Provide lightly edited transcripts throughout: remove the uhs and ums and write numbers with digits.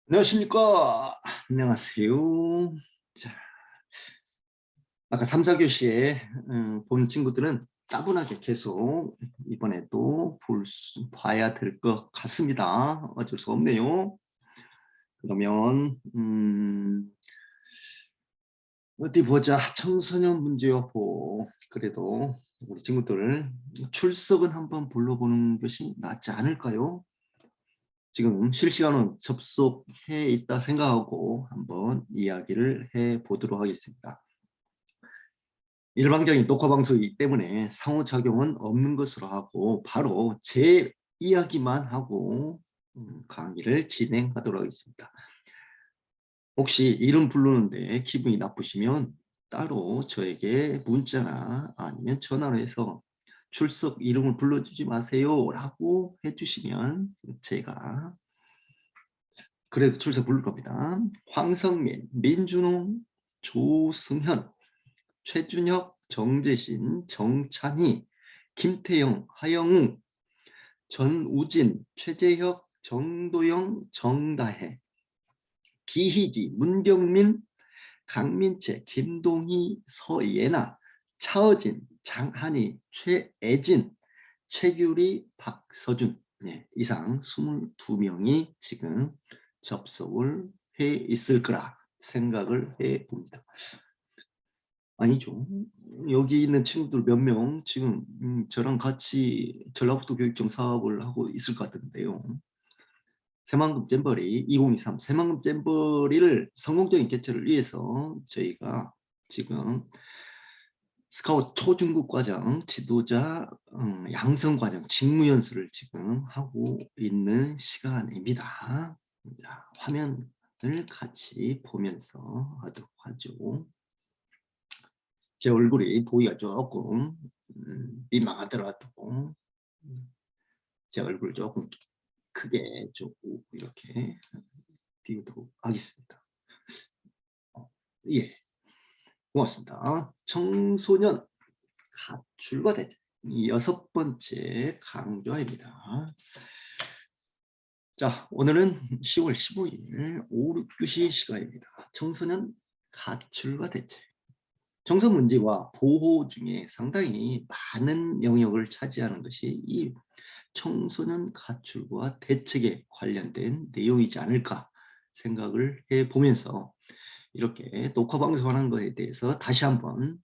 안녕하십니까. 안녕하세요. 자, 아까 3, 4교시에 본 친구들은 따분하게 계속 이번에도 봐야 될 것 같습니다. 어쩔 수 없네요. 그러면 어디 보자. 청소년 문제여보. 그래도 우리 친구들 출석은 한번 불러보는 것이 낫지 않을까요? 지금 실시간으로 접속해 있다 생각하고 한번 이야기를 해 보도록 하겠습니다. 일방적인 녹화 방송이기 때문에 상호작용은 없는 것으로 하고 바로 제 이야기만 하고 강의를 진행하도록 하겠습니다. 혹시 이름 부르는데 기분이 나쁘시면 따로 저에게 문자나 아니면 전화로 해서 출석 이름을 불러주지 마세요 라고 해주시면 제가 그래도 출석 부를 겁니다. 황성민, 민준홍, 조승현, 최준혁, 정재신, 정찬희, 김태영, 하영우, 전우진, 최재혁, 정도영, 정다혜, 기희지, 문경민, 강민채, 김동희, 서예나, 차어진, 장한희, 최애진, 최규리, 박서준 이상 22명이 지금 접속을 해 있을 거라 생각을 해 봅니다. 아니죠. 여기 있는 친구들 몇 명 지금 저랑 같이 전라북도 교육청 사업을 하고 있을 것 같은데요. 새만금 잼버리 2023 새만금 잼버리를 성공적인 개최를 위해서 저희가 지금 스카우트 초중급 과정 지도자 양성 과정 직무연수를 지금 하고 있는 시간입니다. 자, 화면을 같이 보면서 하도록 하죠. 제 얼굴이 보기가 조금 민망하더라도 제 얼굴 조금 크게 조금 이렇게 띄우도록 하겠습니다. 예, 고맙습니다. 청소년 가출과 대책 6번째 강좌입니다. 자, 오늘은 10월 15일 5, 6교시 시간입니다. 청소년 가출과 대책. 청소 문제와 보호 중에 상당히 많은 영역을 차지하는 것이 이 청소년 가출과 대책에 관련된 내용이지 않을까 생각을 해보면서 이렇게 녹화 방송하는 것에 대해서 다시 한번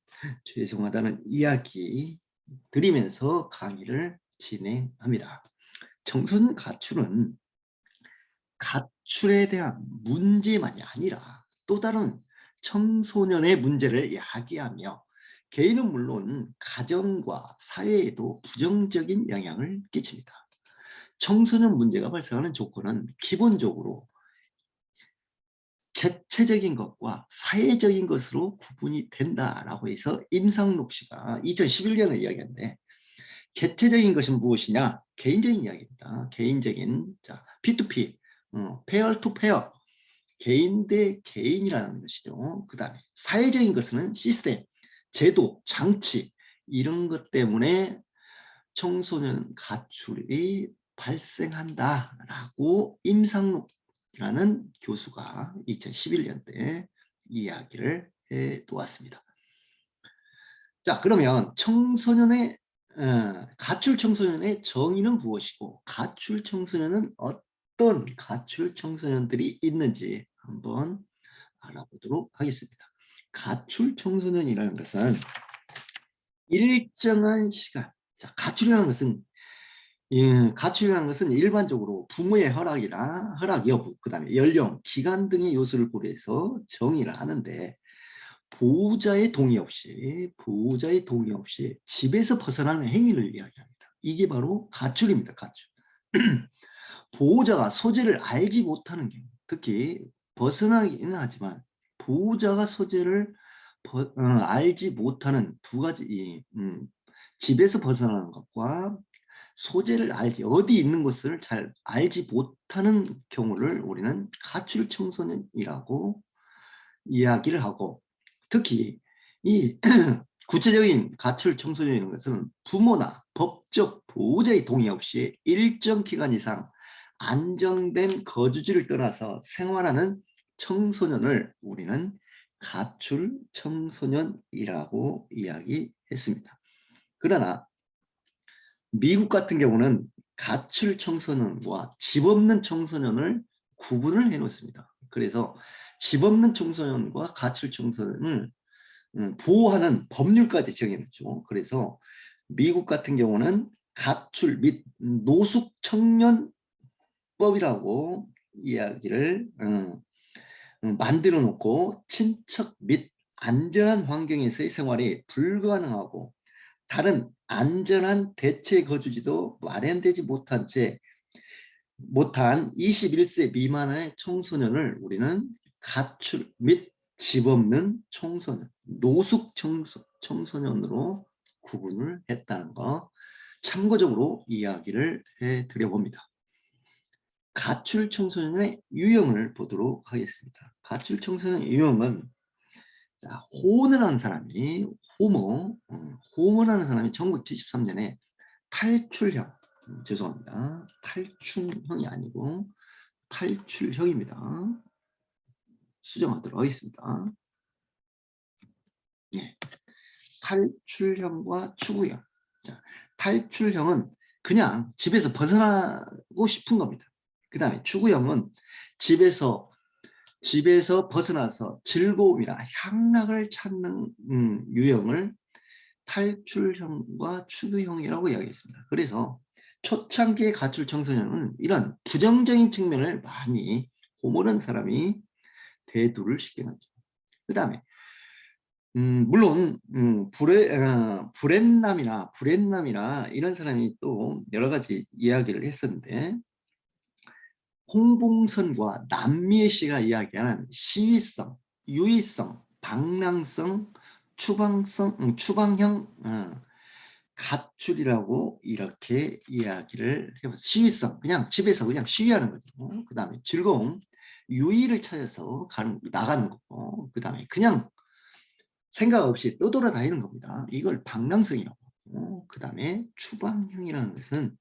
죄송하다는 이야기 드리면서 강의를 진행합니다. 청소년 가출은 가출에 대한 문제만이 아니라 또 다른 청소년의 문제를 야기하며 개인은 물론 가정과 사회에도 부정적인 영향을 끼칩니다. 청소년 문제가 발생하는 조건은 기본적으로 개체적인 것과 사회적인 것으로 구분이 된다라고 해서 임상록 씨가 2011년에 이야기했는데 개체적인 것은 무엇이냐? 개인적인 이야기입니다. 개인적인 자 P2P, 페어 투 페어, 개인 대 개인이라는 것이죠. 그 다음에 사회적인 것은 시스템, 제도, 장치 이런 것 때문에 청소년 가출이 발생한다라고 임상록이라는 교수가 2011년대 이야기를 해 놓았습니다. 자, 그러면 청소년의 가출 청소년의 정의는 무엇이고 가출 청소년은 어떤 가출 청소년들이 있는지 한번 알아보도록 하겠습니다. 가출 청소년이라는 것은 일정한 시간, 자, 가출이라는 것은 일반적으로 부모의 허락 여부, 그 다음에 연령, 기간 등의 요소를 고려해서 정의를 하는데 보호자의 동의 없이 집에서 벗어나는 행위를 이야기합니다. 이게 바로 가출입니다. 가출. 보호자가 소재를 알지 못하는 경우, 특히 벗어나기는 하지만 보호자가 소재를 알지 못하는 두 가지 집에서 벗어나는 것과 소재를 어디 있는 것을 잘 알지 못하는 경우를 우리는 가출 청소년이라고 이야기를 하고 특히 이 구체적인 가출 청소년이라는 것은 부모나 법적 보호자의 동의 없이 일정 기간 이상 안정된 거주지를 떠나서 생활하는 청소년을 우리는 가출 청소년이라고 이야기했습니다. 그러나 미국 같은 경우는 가출 청소년과 집 없는 청소년을 구분을 해 놓습니다. 그래서 집 없는 청소년과 가출 청소년을 보호하는 법률까지 정해놓죠. 그래서 미국 같은 경우는 가출 및 노숙 청년법이라고 이야기를 만들어 놓고 친척 및 안전한 환경에서의 생활이 불가능하고 다른 안전한 대체 거주지도 마련되지 못한 21세 미만의 청소년을 우리는 가출 및 집 없는 청소년, 노숙 청소년으로 구분을 했다는 거 참고적으로 이야기를 해드려 봅니다. 가출 청소년의 유형을 보도록 하겠습니다. 가출 청소년의 유형은 호언을 하는 사람이 호모라는 사람이 1973년에 탈출형, 죄송합니다. 탈출형이 아니고 탈출형입니다. 수정하도록 하겠습니다. 네. 탈출형과 추구형. 자, 탈출형은 그냥 집에서 벗어나고 싶은 겁니다. 그 다음에 추구형은 집에서 벗어나서 즐거움이나 향락을 찾는 유형을 탈출형과 추구형이라고 이야기했습니다. 그래서 초창기의 가출 청소년은 이런 부정적인 측면을 많이 호모라는 사람이 대두를 시켜놨죠. 그 다음에 물론 브랜남이나 이런 사람이 또 여러 가지 이야기를 했었는데 홍봉선과 남미애 씨가 이야기하는 시위성, 유의성, 방랑성, 추방형 가출이라고 이렇게 이야기를 해봤어요. 시위성, 그냥 집에서 그냥 시위하는 거죠. 그 다음에 즐거움, 유의를 찾아서 나가는 거고, 그 다음에 그냥 생각 없이 떠돌아다니는 겁니다. 이걸 방랑성이라고 하고, 그 다음에 추방형이라는 것은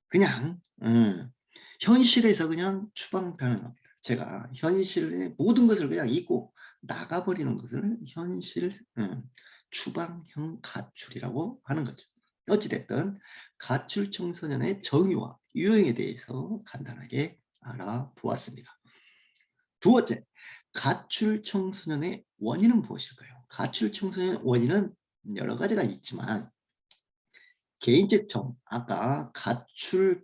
그냥 현실에서 그냥 추방당하는 겁니다. 제가 현실의 모든 것을 그냥 잊고 나가버리는 것을 현실 추방형 가출이라고 하는 거죠. 어찌됐든 가출 청소년의 정의와 유형에 대해서 간단하게 알아보았습니다. 두 번째, 가출 청소년의 원인은 무엇일까요? 가출 청소년의 원인은 여러 가지가 있지만 개인적 정, 아까 가출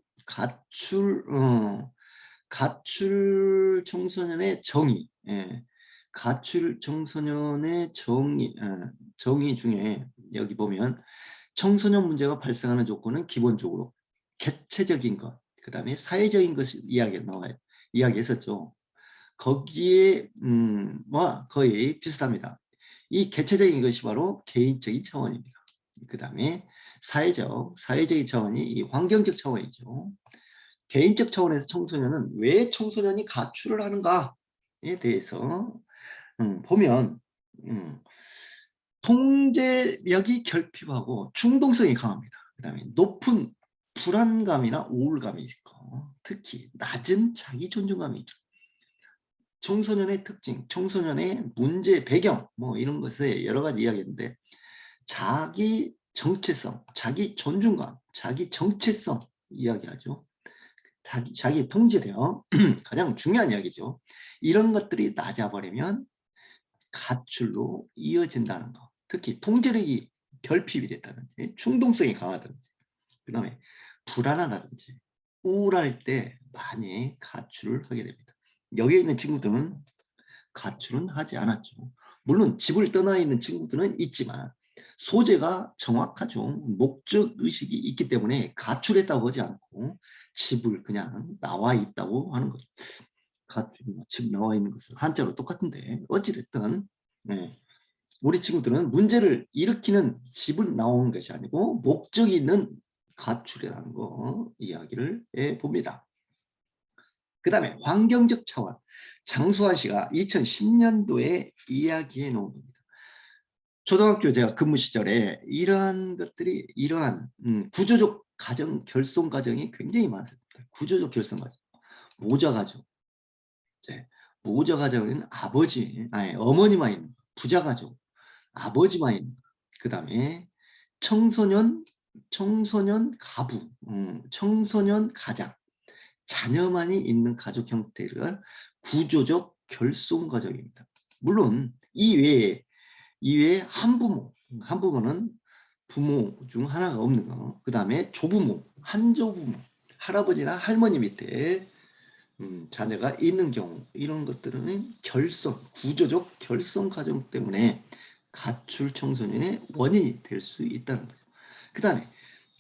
청소년의 정의, 가출 청소년의 정의 중에 여기 보면 청소년 문제가 발생하는 조건은 기본적으로 개체적인 것, 그 다음에 사회적인 것이 이야기했었죠. 거기에 거의 비슷합니다. 이 개체적인 것이 바로 개인적인 차원입니다. 그 다음에 사회적인 차원이 이 환경적 차원이죠. 개인적 차원에서 청소년은 왜 청소년이 가출을 하는가에 대해서 보면 통제력이 결핍하고 충동성이 강합니다. 그 다음에 높은 불안감이나 우울감이 있고 특히 낮은 자기 존중감이 있죠. 청소년의 특징, 청소년의 문제 배경 뭐 이런 것에 여러 가지 이야기인데 자기 정체성, 자기 존중감, 자기 정체성 이야기하죠. 자기 통제력 가장 중요한 이야기죠. 이런 것들이 낮아버리면 가출로 이어진다는 거. 특히 통제력이 결핍이 됐다든지 충동성이 강하다든지 그 다음에 불안하다든지 우울할 때 많이 가출을 하게 됩니다. 여기에 있는 친구들은 가출은 하지 않았죠. 물론 집을 떠나 있는 친구들은 있지만 소재가 정확하죠. 목적의식이 있기 때문에 가출했다고 하지 않고 집을 그냥 나와 있다고 하는 거죠. 집 나와 있는 것은 한자로 똑같은데 어찌됐든 우리 친구들은 문제를 일으키는 집을 나오는 것이 아니고 목적이 있는 가출이라는 거 이야기를 해봅니다. 그 다음에 환경적 차원, 장수환 씨가 2010년도에 이야기해 놓은 겁니다. 초등학교 제가 근무 시절에 이러한 구조적 가정, 결손 과정이 굉장히 많습니다. 구조적 결손 가족, 모자 가족. 이제 모자 가족은 어머니만 있는 부자 가족, 아버지만 있는. 그다음에 청소년 가부, 청소년 가장, 자녀만이 있는 가족 형태를 구조적 결손 가족입니다. 물론 이 외에 한부모는 부모 중 하나가 없는 거. 그 다음에 조부모, 한조부모, 할아버지나 할머니 밑에 자녀가 있는 경우, 이런 것들은 구조적 결손 가정 때문에 가출 청소년의 원인이 될 수 있다는 거죠. 그 다음에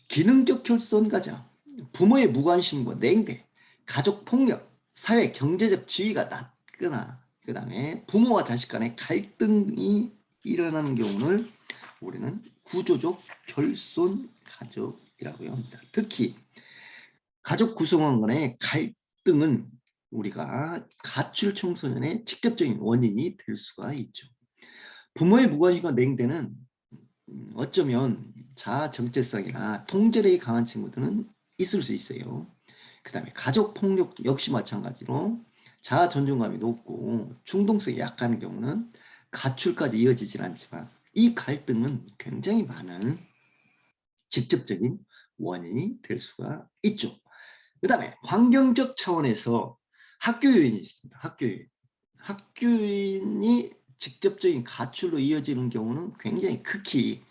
기능적 결손 가정, 부모의 무관심과 냉대, 가족 폭력, 사회 경제적 지위가 낮거나, 그 다음에 부모와 자식 간의 갈등이 일어나는 경우를 우리는 구조적 결손 가족이라고 합니다. 특히 가족 구성원 간의 갈등은 우리가 가출 청소년의 직접적인 원인이 될 수가 있죠. 부모의 무관심과 냉대는 어쩌면 자아 정체성이나 통제력이 강한 친구들은 있을 수 있어요. 그 다음에 가족 폭력 역시 마찬가지로 자아 존중감이 높고 충동성이 약한 경우는 가출까지 이어지진 않지만, 이 갈등은 굉장히 많은 직접적인 원인이 될 수가 있죠. 그 다음에 환경적 차원에서 학교 요인이 있습니다. 학교 요인이 직접적인 가출로 이어지는 경우는 굉장히 극히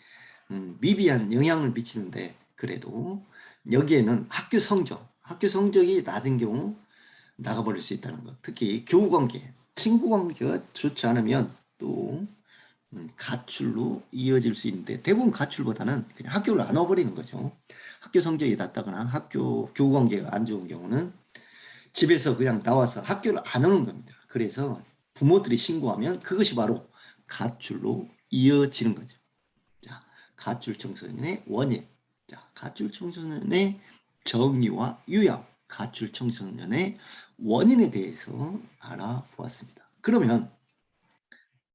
미비한 영향을 미치는데, 그래도 여기에는 학교 성적이 낮은 경우 나가버릴 수 있다는 것. 특히 교우관계, 친구관계가 좋지 않으면 또 가출로 이어질 수 있는데, 대부분 가출보다는 그냥 학교를 안 와버리는 거죠. 학교 성적이 낮다거나 학교 교우관계가 안 좋은 경우는 집에서 그냥 나와서 학교를 안 오는 겁니다. 그래서 부모들이 신고하면 그것이 바로 가출로 이어지는 거죠. 자, 가출 청소년의 원인. 자, 가출 청소년의 정의와 요약, 가출 청소년의 원인에 대해서 알아보았습니다. 그러면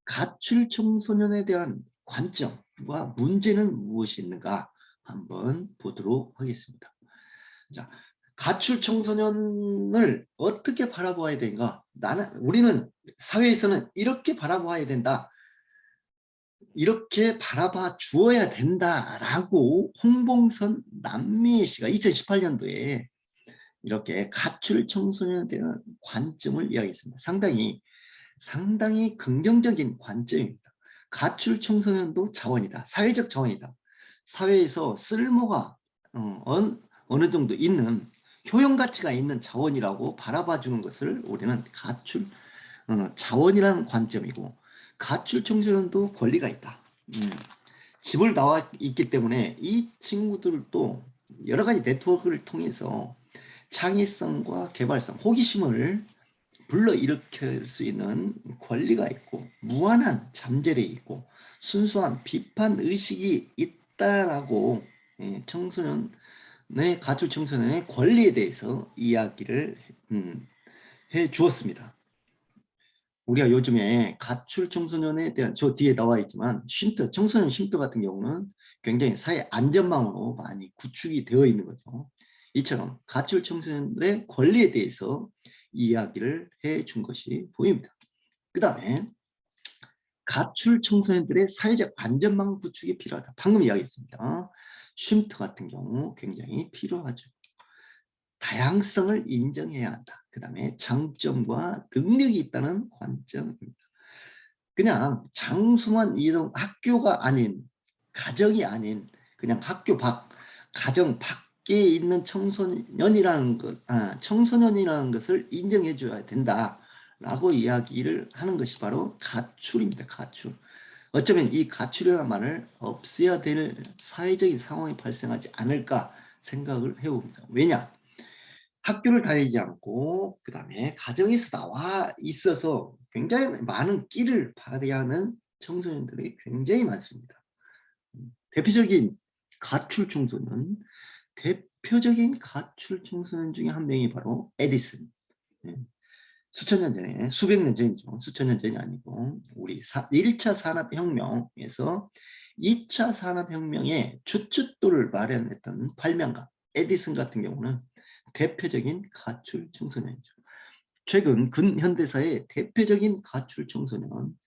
가출 청소년에 대한 관점과 문제는 무엇이 있는가 한번 보도록 하겠습니다. 자, 가출 청소년을 어떻게 바라보아야 되는가? 우리는 사회에서는 이렇게 바라보아야 된다, 이렇게 바라봐 주어야 된다라고 홍봉선 남미애 씨가 2018년도에 이렇게 가출 청소년에 대한 관점을 이야기했습니다. 상당히 긍정적인 관점입니다. 가출 청소년도 자원이다. 사회적 자원이다. 사회에서 쓸모가 어느 정도 있는, 효용 가치가 있는 자원이라고 바라봐 주는 것을 우리는 가출 자원이라는 관점이고, 가출 청소년도 권리가 있다. 집을 나와 있기 때문에 이 친구들도 여러 가지 네트워크를 통해서 창의성과 개발성, 호기심을 불러일으킬 수 있는 권리가 있고, 무한한 잠재력이 있고, 순수한 비판 의식이 있다라고 가출 청소년의 권리에 대해서 이야기를 해 주었습니다. 우리가 요즘에 가출 청소년에 대한, 저 뒤에 나와 있지만 청소년 쉼터 같은 경우는 굉장히 사회 안전망으로 많이 구축이 되어 있는 거죠. 이처럼 가출 청소년의 권리에 대해서 이야기를 해 준 것이 보입니다. 그 다음에 가출 청소년들의 사회적 안전망 구축이 필요하다. 방금 이야기했습니다. 쉼터 같은 경우 굉장히 필요하죠. 다양성을 인정해야 한다. 그 다음에 장점과 능력이 있다는 관점입니다. 그냥 장소만 이동, 학교가 아닌, 가정이 아닌 그냥 학교 가정 밖에 있는 청소년이라는 것을 인정해 줘야 된다라고 이야기를 하는 것이 바로 가출입니다. 가출. 어쩌면 이 가출이라는 말을 없애야 될 사회적인 상황이 발생하지 않을까 생각을 해봅니다. 왜냐? 학교를 다니지 않고 그 다음에 가정에서 나와 있어서 굉장히 많은 끼를 발휘하는 청소년들이 굉장히 많습니다. 대표적인 가출 청소년 중에 한 명이 바로 에디슨. 수천 년 전에, 수백 년 전이죠. 수천 년 전이 아니고 우리 1차 산업혁명에서 2차 산업혁명의 주춧돌을 마련했던 발명가 에디슨 같은 경우는 대표적인 가출 청소년이죠. 최근 근현대사의 대표적인 가출 청소년,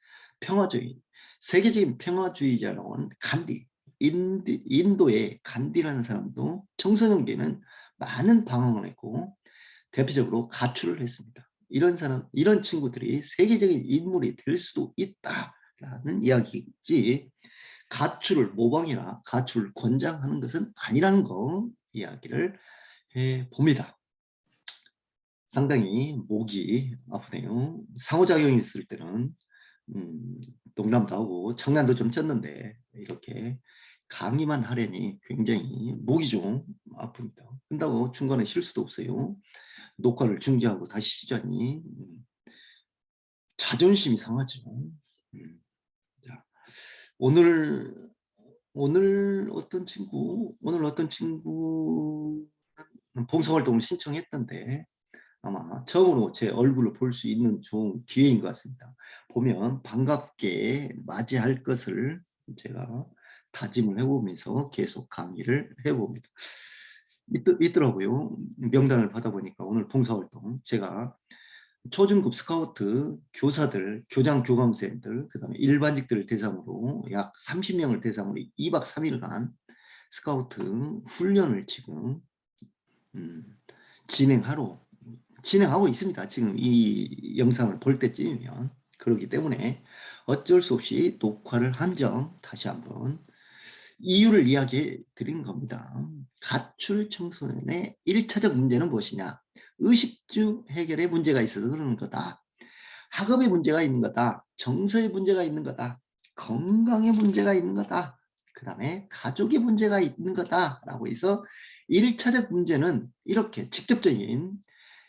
평화주의, 세계적인 평화주의자라는 간디, 인도의 간디라는 사람도 청소년기에는 많은 방황을 했고 대표적으로 가출을 했습니다. 이런 사람, 이런 친구들이 세계적인 인물이 될 수도 있다라는 이야기지, 가출을 모방이나 가출을 권장하는 것은 아니라는 거 이야기를 해 봅니다. 상당히 목이 아프네요. 상호작용이 있을 때는 농담도 하고 장난도 좀 쳤는데 이렇게 강의만 하려니 굉장히 목이 좀 아픕니다. 한다고 중간에 쉴 수도 없어요. 녹화를 중지하고 다시 시작하니 자존심이 상하죠. 자, 오늘 어떤 친구 봉사활동을 신청했던데 아마 처음으로 제 얼굴을 볼 수 있는 좋은 기회인 것 같습니다. 보면 반갑게 맞이할 것을 제가 다짐을 해보면서 계속 강의를 해봅니다. 있더라고요. 명단을 받아보니까 오늘 봉사활동 제가 초중급 스카우트 교사들, 교장 교감생들, 그 다음에 일반직들을 대상으로 약 30명을 대상으로 2박 3일간 스카우트 훈련을 지금 진행하고 있습니다. 지금 이 영상을 볼 때쯤이면. 그렇기 때문에 어쩔 수 없이 녹화를 한 점 다시 한번 이유를 이야기해 드린 겁니다. 가출 청소년의 1차적 문제는 무엇이냐? 의식주 해결에 문제가 있어서 그러는 거다. 학업에 문제가 있는 거다. 정서에 문제가 있는 거다. 건강에 문제가 있는 거다. 그 다음에 가족에 문제가 있는 거다라고 해서 1차적 문제는 이렇게 직접적인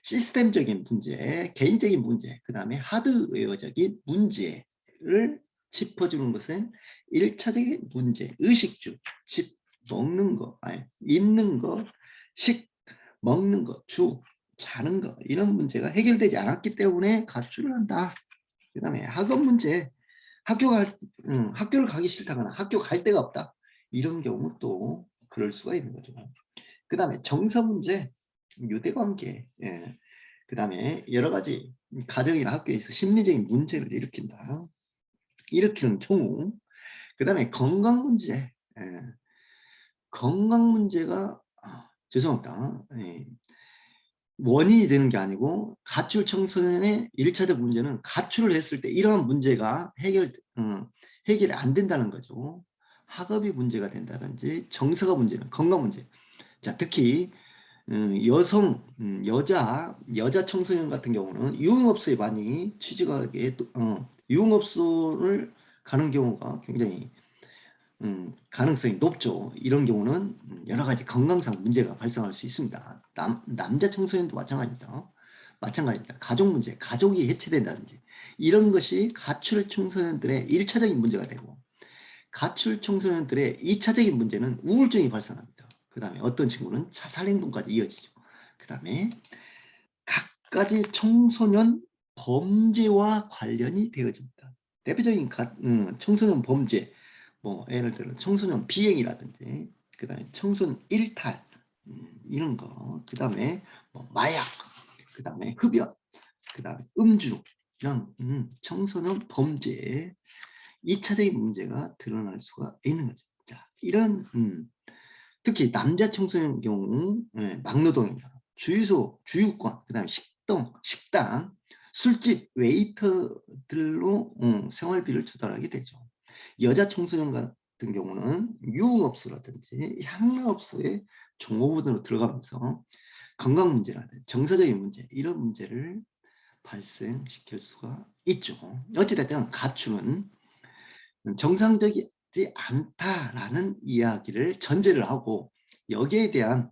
시스템적인 문제, 개인적인 문제, 그 다음에 하드웨어적인 문제를 짚어주는 것은 1차적인 문제, 의식주, 집, 먹는 거, 아니, 입는 거, 식, 먹는 거, 주, 자는 거, 이런 문제가 해결되지 않았기 때문에 가출을 한다. 그 다음에 학업 문제, 학교를 가기 싫다거나 학교 갈 데가 없다. 이런 경우 또 그럴 수가 있는 거죠. 그 다음에 정서 문제, 유대관계, 예. 그 다음에 여러 가지 가정이나 학교에서 심리적인 문제를 일으키는 경우, 그 다음에 건강 문제, 예. 건강 문제가 죄송합니다. 예. 원인이 되는 게 아니고 가출 청소년의 1차적 문제는 가출을 했을 때 이러한 문제가 해결이 안 된다는 거죠. 학업이 문제가 된다든지 정서가 문제는 건강 문제. 자, 특히 여자 청소년 같은 경우는 유흥업소에 많이 취직하게 유흥업소를 가는 경우가 굉장히 가능성이 높죠. 이런 경우는 여러 가지 건강상 문제가 발생할 수 있습니다. 남자 청소년도 마찬가지입니다. 가족 문제, 가족이 해체된다든지 이런 것이 가출 청소년들의 1차적인 문제가 되고, 가출 청소년들의 2차적인 문제는 우울증이 발생합니다. 그 다음에 어떤 친구는 자살행동까지 이어지죠. 그 다음에 각가지 청소년 범죄와 관련이 되어집니다. 대표적인 청소년 범죄, 뭐 예를 들어 청소년 비행이라든지, 그 다음에 청소년 일탈, 이런 거, 그 다음에 뭐 마약, 그 다음에 흡연, 그 다음에 음주, 이런 청소년 범죄에 2차적인 문제가 드러날 수가 있는 거죠. 자, 이런 특히 남자 청소년 경우 막노동입니다. 주유소, 주유권, 그 다음에 식당, 술집, 웨이터들로 생활비를 조달하게 되죠. 여자 청소년 같은 경우는 유흥업소라든지 향락업소에 종업원으로 들어가면서 건강 문제라든지 정서적인 문제, 이런 문제를 발생시킬 수가 있죠. 어찌됐든 가출은 정상적이지 않다라는 이야기를 전제를 하고, 여기에 대한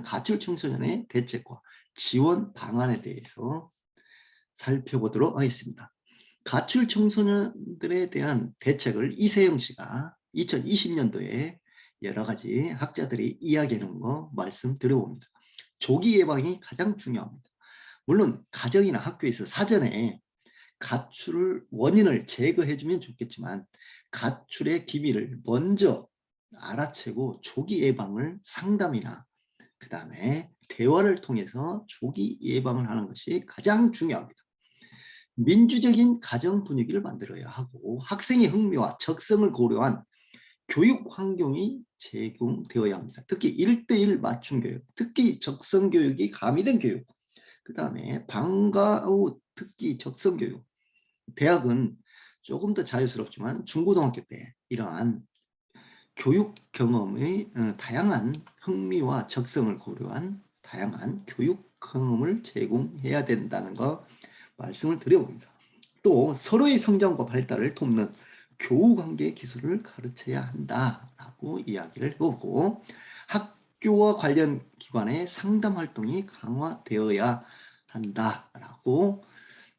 가출 청소년의 대책과 지원 방안에 대해서 살펴보도록 하겠습니다. 가출 청소년들에 대한 대책을 이세영 씨가 2020년도에 여러 가지 학자들이 이야기하는 거 말씀드려봅니다. 조기 예방이 가장 중요합니다. 물론 가정이나 학교에서 사전에 가출을 원인을 제거해주면 좋겠지만 가출의 기미를 먼저 알아채고 조기 예방을 상담이나 그 다음에 대화를 통해서 조기 예방을 하는 것이 가장 중요합니다. 민주적인 가정 분위기를 만들어야 하고 학생의 흥미와 적성을 고려한 교육 환경이 제공되어야 합니다. 특히 1:1 맞춤 교육, 특히 적성 교육이 가미된 교육, 그 다음에 방과 후 특히 적성 교육. 대학은 조금 더 자유스럽지만 중고등학교 때 이러한 교육 경험의 다양한 흥미와 적성을 고려한 다양한 교육 경험을 제공해야 된다는 거 말씀을 드려봅니다. 또 서로의 성장과 발달을 돕는 교우관계 기술을 가르쳐야 한다라고 이야기를 해보고 학교와 관련 기관의 상담 활동이 강화되어야 한다라고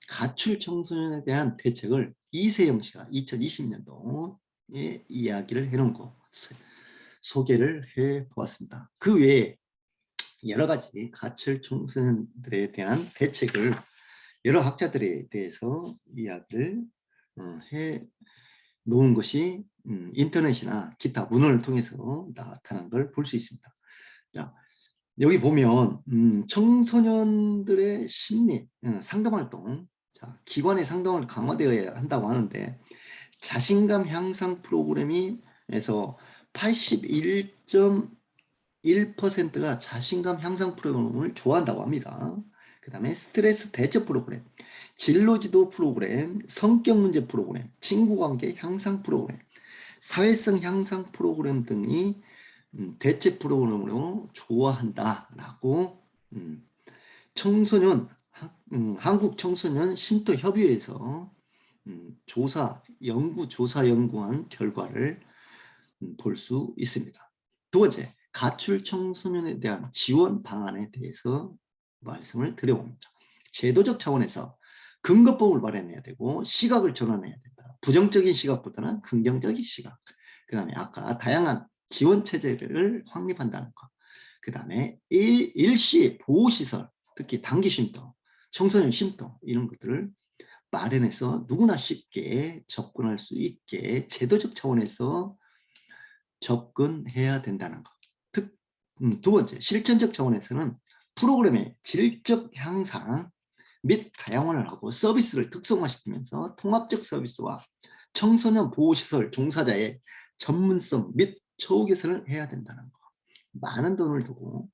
가출 청소년에 대한 대책을 이세영 씨가 2020년도에 이야기를 해놓은 것을 소개를 해보았습니다. 그 외에 여러 가지 가출 청소년들에 대한 대책을 여러 학자들에 대해서 이야기를 해 놓은 것이 인터넷이나 기타 문헌을 통해서 나타난 걸 볼 수 있습니다. 자, 여기 보면 청소년들의 심리 상담활동, 자, 기관의 상담을 강화되어야 한다고 하는데 자신감 향상 프로그램에서 81.1%가 자신감 향상 프로그램을 좋아한다고 합니다. 그 다음에 스트레스 대처 프로그램, 진로지도 프로그램, 성격 문제 프로그램, 친구관계 향상 프로그램, 사회성 향상 프로그램 등이 대체 프로그램으로 좋아한다라고 청소년 한국 청소년 쉼터 협의회에서 연구한 결과를 볼 수 있습니다. 두 번째, 가출 청소년에 대한 지원 방안에 대해서 말씀을 드려봅니다. 제도적 차원에서 근거법을 마련해야 되고 시각을 전환해야 된다. 부정적인 시각보다는 긍정적인 시각. 그 다음에 아까 다양한 지원 체제를 확립한다는 것. 그 다음에 일시 보호시설, 특히 단기 쉼터, 청소년 쉼터 이런 것들을 마련해서 누구나 쉽게 접근할 수 있게 제도적 차원에서 접근해야 된다는 것. 두 번째, 실천적 차원에서는 프로그램의 질적 향상 및 다양화를 하고 서비스를 특성화시키면서 통합적 서비스와 청소년 보호시설 종사자의 전문성 및 처우 개선을 해야 된다는 것. 많은 돈을 두고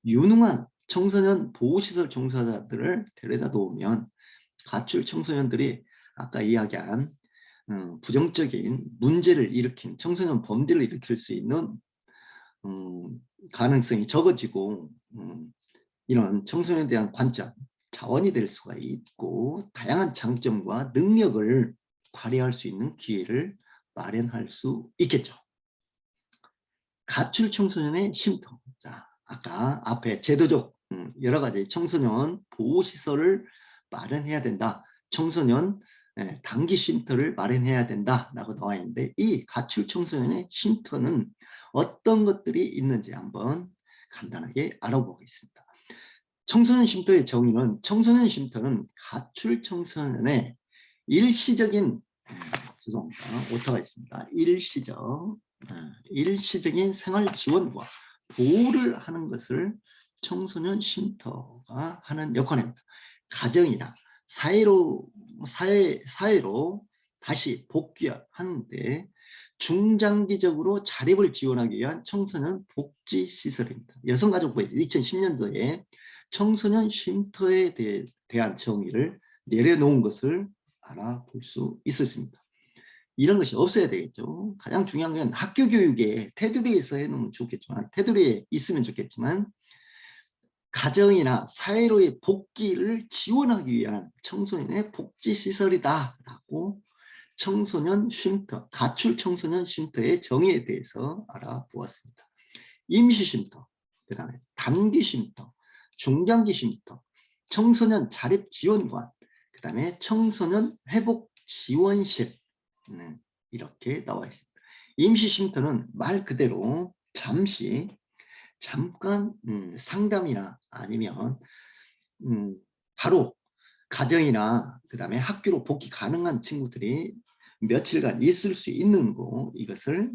유능한 청소년 보호시설 종사자들을 데려다 놓으면 가출 청소년들이 아까 이야기한 부정적인 문제를 일으킨 청소년 범죄를 일으킬 수 있는 가능성이 적어지고 이런 청소년에 대한 관점, 자원이 될 수가 있고 다양한 장점과 능력을 발휘할 수 있는 기회를 마련할 수 있겠죠. 가출 청소년의 쉼터. 자, 아까 앞에 제도적 여러 가지 청소년 보호시설을 마련해야 된다. 청소년 단기 쉼터를 마련해야 된다라고 나와 있는데 이 가출 청소년의 쉼터는 어떤 것들이 있는지 한번 간단하게 알아보겠습니다. 청소년 쉼터의 정의는 청소년 쉼터는 가출 청소년의 일시적인 죄송합니다. 오타가 있습니다. 일시적인 생활 지원과 보호를 하는 것을 청소년 쉼터가 하는 역할입니다. 가정이나 사회로 다시 복귀하는데 중장기적으로 자립을 지원하기 위한 청소년 복지시설입니다. 여성가족부에 2010년도에 청소년 쉼터에 대한 정의를 내려놓은 것을 알아볼 수 있었습니다. 이런 것이 없어야 되겠죠. 가장 중요한 건 학교 교육에 테두리에서 해놓으면 좋겠지만 테두리에 있으면 좋겠지만 가정이나 사회로의 복귀를 지원하기 위한 청소년의 복지시설이다라고 청소년 쉼터, 가출 청소년 쉼터의 정의에 대해서 알아보았습니다. 임시 쉼터, 그 다음에 단기 쉼터, 중장기 쉼터, 청소년 자립 지원관, 그 다음에 청소년 회복 지원실 이렇게 나와 있습니다. 임시 쉼터는 말 그대로 잠깐 상담이나 아니면 바로 가정이나 그 다음에 학교로 복귀 가능한 친구들이 며칠간 있을 수 있는 거 이것을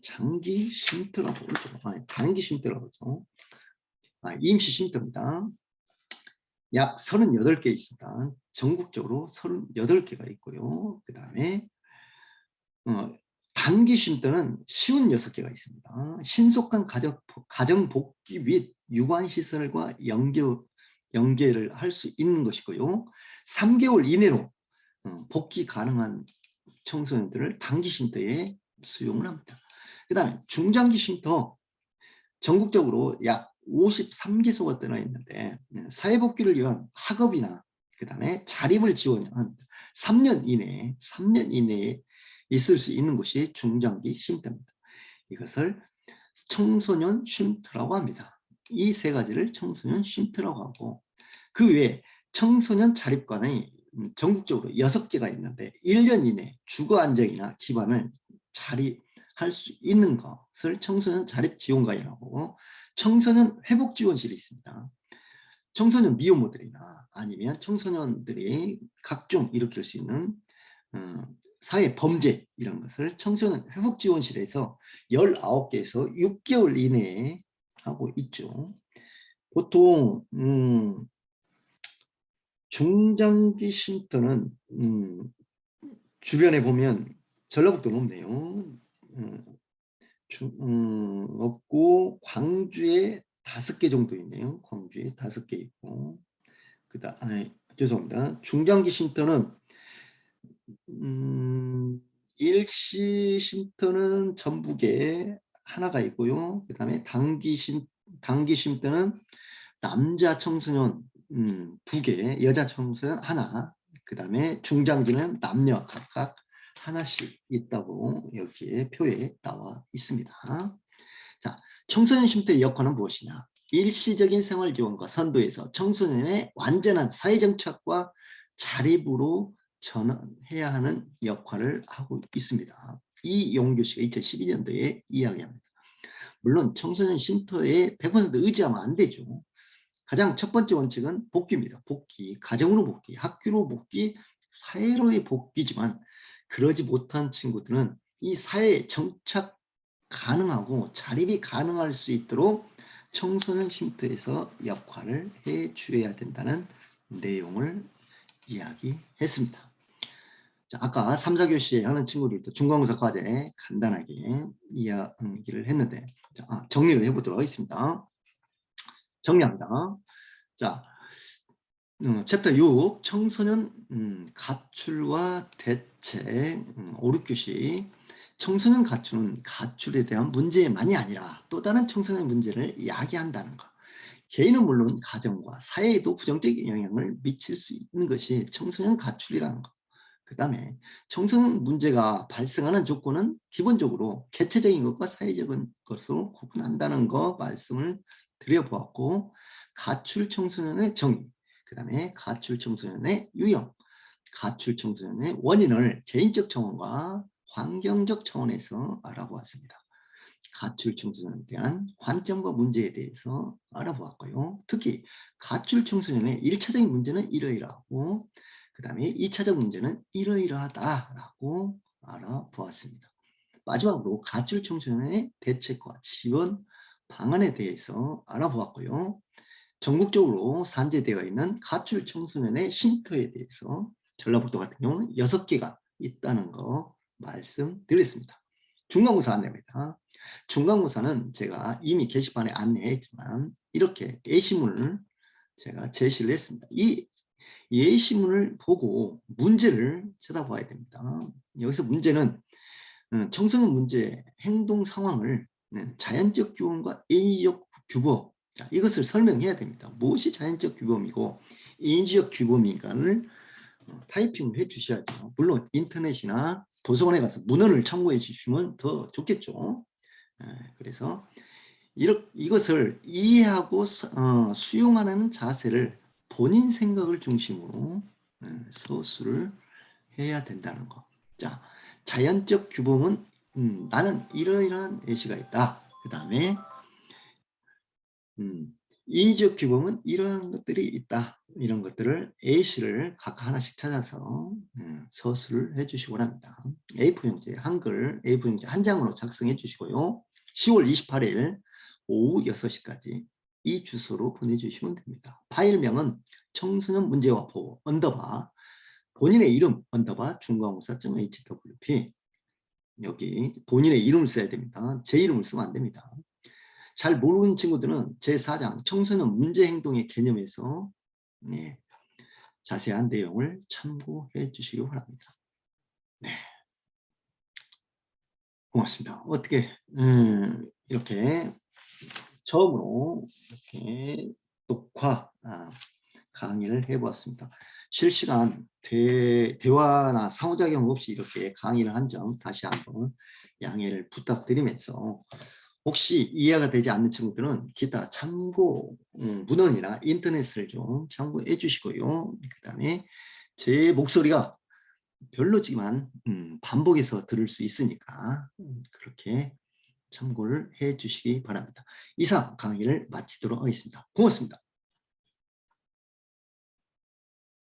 장기 쉼터라고 그러죠. 단기 쉼터라고 그러죠. 임시 쉼터입니다. 약 38개 있습니다. 전국적으로 38개가 있고요. 그 다음에 단기 쉼터는 쉬운 6개가 있습니다. 신속한 가정 복귀 및 유관시설과 연계를 할 수 있는 것이고요. 3개월 이내로 복귀 가능한 청소년들을 단기 쉼터에 수용을 합니다. 그 다음에 중장기 쉼터, 전국적으로 약 53개소가 떠나 있는데 사회복귀를 위한 학업이나 그 다음에 자립을 지원한 3년 이내에 있을 수 있는 것이 중장기 쉼터입니다. 이것을 청소년 쉼터라고 합니다. 이 세 가지를 청소년 쉼터라고 하고, 그 외에 청소년 자립관이 전국적으로 6개가 있는데 1년 이내 주거 안정이나 기반을 자립할 수 있는 것을 청소년 자립지원관이라고, 청소년 회복지원실이 있습니다. 청소년 미혼모들이나 아니면 청소년들이 각종 일으킬 수 있는 사회 범죄 이런 것을 청소년 회복지원실에서 19개에서 6개월 이내에 하고 있죠. 보통 중장기 쉼터는 주변에 보면 전라북도는 없네요. 없고 광주에 5개 정도 있네요. 광주에 5개 있고, 죄송합니다. 중장기 쉼터는 일시 쉼터는 전북에 하나가 있고요. 그 다음에 단기 쉼터는 남자 청소년 2개, 여자 청소년 하나, 그 다음에 중장기는 남녀 각각 하나씩 있다고 여기에 표에 나와 있습니다. 자, 청소년 쉼터의 역할은 무엇이냐? 일시적인 생활지원과 선도에서 청소년의 완전한 사회정착과 자립으로 전환해야 하는 역할을 하고 있습니다. 이용규 씨가 2012년도에 이야기합니다. 물론 청소년 쉼터에 100% 의지하면 안 되죠. 가장 첫 번째 원칙은 복귀입니다. 복귀, 가정으로 복귀, 학교로 복귀, 사회로의 복귀지만, 그러지 못한 친구들은 이 사회에 정착 가능하고 자립이 가능할 수 있도록 청소년 쉼터에서 역할을 해 주어야 된다는 내용을 이야기했습니다. 자, 아까 3, 4교시에 하는 친구들도 중간고사 과제 간단하게 이야기를 했는데, 자, 정리를 해보도록 하겠습니다. 정리합니다. 자, 챕터 6 청소년 가출과 대책 5, 6교시. 청소년 가출은 가출에 대한 문제만이 아니라 또 다른 청소년 문제를 야기한다는 것. 개인은 물론 가정과 사회에도 부정적인 영향을 미칠 수 있는 것이 청소년 가출이라는 것. 그 다음에 청소년 문제가 발생하는 조건은 기본적으로 개체적인 것과 사회적인 것으로 구분한다는 거 말씀을 드려보았고, 가출 청소년의 정의, 그 다음에 가출 청소년의 유형, 가출 청소년의 원인을 개인적 차원과 환경적 차원에서 알아보았습니다. 가출 청소년에 대한 관점과 문제에 대해서 알아보았고요. 특히 가출 청소년의 1차적인 문제는 이러이러하고, 그 다음에 2차적 문제는 이러이러하다라고 알아보았습니다. 마지막으로 가출 청소년의 대책과 지원 방안에 대해서 알아보았고요. 전국적으로 산재되어 있는 가출 청소년의 쉼터에 대해서 전라북도 같은 경우는 6개가 있다는 거 말씀드렸습니다. 중간고사 안내입니다. 중간고사는 제가 이미 게시판에 안내했지만 이렇게 예시문을 제가 제시를 했습니다. 이 예시문을 보고 문제를 쳐다봐야 됩니다. 여기서 문제는 청소년 문제 행동 상황을 자연적 규범과 인위적 규범, 이것을 설명해야 됩니다. 무엇이 자연적 규범이고 인위적 규범인가를 타이핑을 해 주셔야죠. 물론 인터넷이나 도서관에 가서 문헌을 참고해 주시면 더 좋겠죠. 그래서 이것을 이해하고 수용하는 자세를 본인 생각을 중심으로 서술을 해야 된다는 거. 자, 자연적 규범은 나는 이러이러한 예시가 있다. 그 다음에 인위적 규범은 이런 것들이 있다. 이런 것들을 예시를 각각 하나씩 찾아서 서술을 해주시기 바랍니다. A4 용지, 한글 A4 용지 한 장으로 작성해 주시고요. 10월 28일 오후 6시까지 이 주소로 보내주시면 됩니다. 파일명은 청소년 문제와포 언더바 본인의 이름 언더바 중간고사.hwp 여기 본인의 이름을 써야 됩니다. 제 이름을 쓰면 안 됩니다. 잘 모르는 친구들은 제4장 청소년 문제행동의 개념에서 네, 자세한 내용을 참고해 주시기 바랍니다. 네, 고맙습니다. 어떻게 이렇게 처음으로 이렇게 녹화 강의를 해보았습니다. 실시간 대화나 상호작용 없이 이렇게 강의를 한 점 다시 한번 양해를 부탁드리면서 혹시 이해가 되지 않는 친구들은 기타 참고 문헌이나 인터넷을 좀 참고해 주시고요. 그 다음에 제 목소리가 별로지만 반복해서 들을 수 있으니까 그렇게 참고를 해 주시기 바랍니다. 이상 강의를 마치도록 하겠습니다. 고맙습니다.